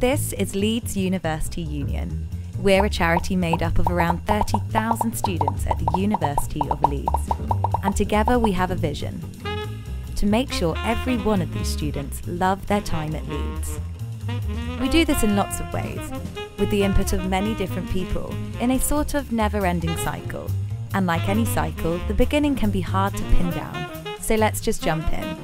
This is Leeds University Union. We're a charity made up of around 30,000 students at the University of Leeds. And together we have a vision: to make sure every one of these students love their time at Leeds. We do this in lots of ways, with the input of many different people, in a sort of never-ending cycle. And like any cycle, the beginning can be hard to pin down, so let's just jump in.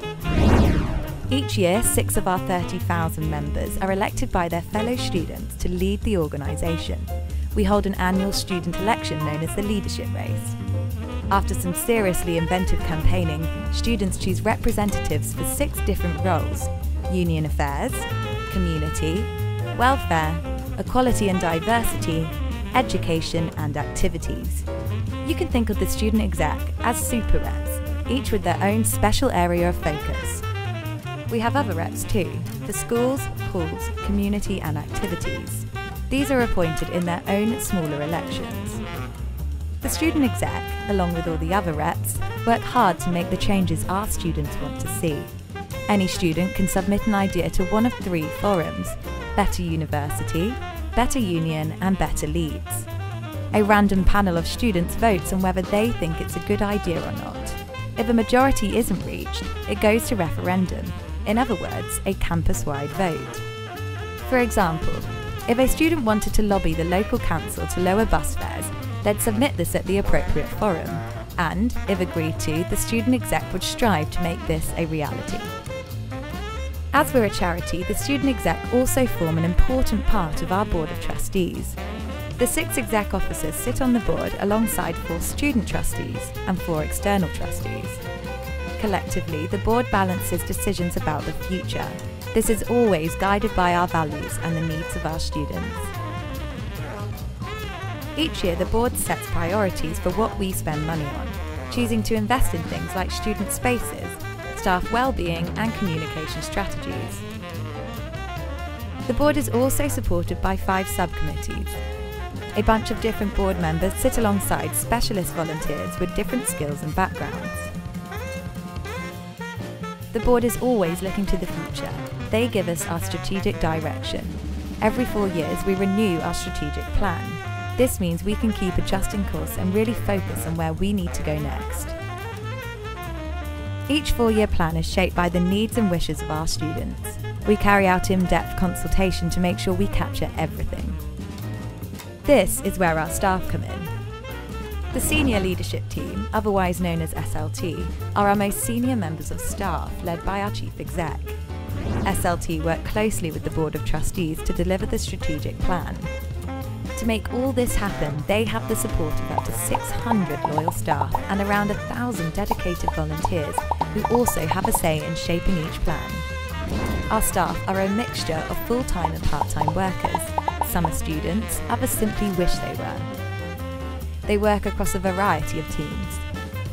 Each year, 6 of our 30,000 members are elected by their fellow students to lead the organisation. We hold an annual student election known as the leadership race. After some seriously inventive campaigning, students choose representatives for 6 different roles: union affairs, community, welfare, equality and diversity, education and activities. You can think of the student exec as super reps, each with their own special area of focus. We have other reps too, for schools, halls, community and activities. These are appointed in their own smaller elections. The student exec, along with all the other reps, work hard to make the changes our students want to see. Any student can submit an idea to one of 3 forums: Better University, Better Union and Better Leeds. A random panel of students votes on whether they think it's a good idea or not. If a majority isn't reached, it goes to referendum. In other words, a campus-wide vote. For example, if a student wanted to lobby the local council to lower bus fares, they'd submit this at the appropriate forum, and, if agreed to, the student exec would strive to make this a reality. As we're a charity, the student exec also form an important part of our board of trustees. The 6 exec officers sit on the board alongside 4 student trustees and 4 external trustees. Collectively, the board balances decisions about the future. This is always guided by our values and the needs of our students. Each year, the board sets priorities for what we spend money on, choosing to invest in things like student spaces, staff well-being and communication strategies. The board is also supported by 5 subcommittees. A bunch of different board members sit alongside specialist volunteers with different skills and backgrounds. The board is always looking to the future. They give us our strategic direction. Every 4 years we renew our strategic plan. This means we can keep adjusting course and really focus on where we need to go next. Each 4-year plan is shaped by the needs and wishes of our students. We carry out in-depth consultation to make sure we capture everything. This is where our staff come in. The senior leadership team, otherwise known as SLT, are our most senior members of staff, led by our chief exec. SLT work closely with the board of trustees to deliver the strategic plan. To make all this happen, they have the support of up to 600 loyal staff and around 1,000 dedicated volunteers who also have a say in shaping each plan. Our staff are a mixture of full-time and part-time workers. Some are students, others simply wish they were. They work across a variety of teams.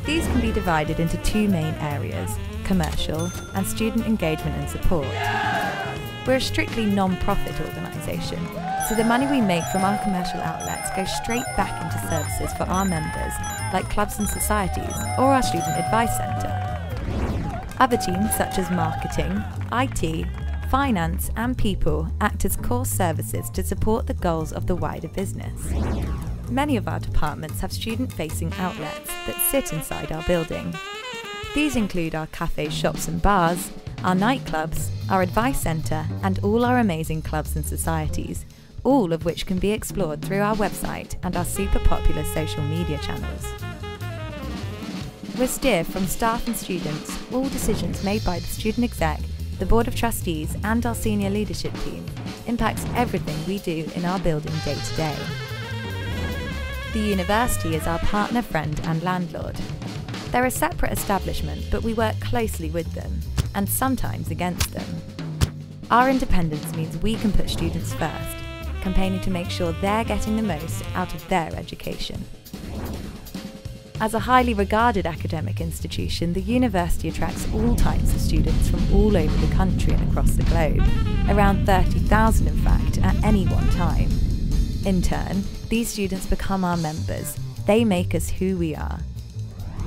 These can be divided into 2 main areas: commercial and student engagement and support. We're a strictly non-profit organisation, so the money we make from our commercial outlets goes straight back into services for our members, like clubs and societies, or our student advice centre. Other teams such as marketing, IT, finance and people act as core services to support the goals of the wider business. Many of our departments have student-facing outlets that sit inside our building. These include our cafes, shops and bars, our nightclubs, our advice centre and all our amazing clubs and societies, all of which can be explored through our website and our super popular social media channels. We're steer from staff and students, all decisions made by the student exec, the board of trustees and our senior leadership team impacts everything we do in our building day to day. The university is our partner, friend and landlord. They're a separate establishment, but we work closely with them, and sometimes against them. Our independence means we can put students first, campaigning to make sure they're getting the most out of their education. As a highly regarded academic institution, the university attracts all types of students from all over the country and across the globe, around 30,000 in fact, at any one time. In turn, these students become our members. They make us who we are.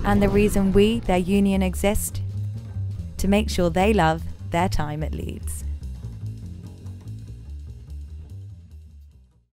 And the reason we, their union, exist? To make sure they love their time at Leeds.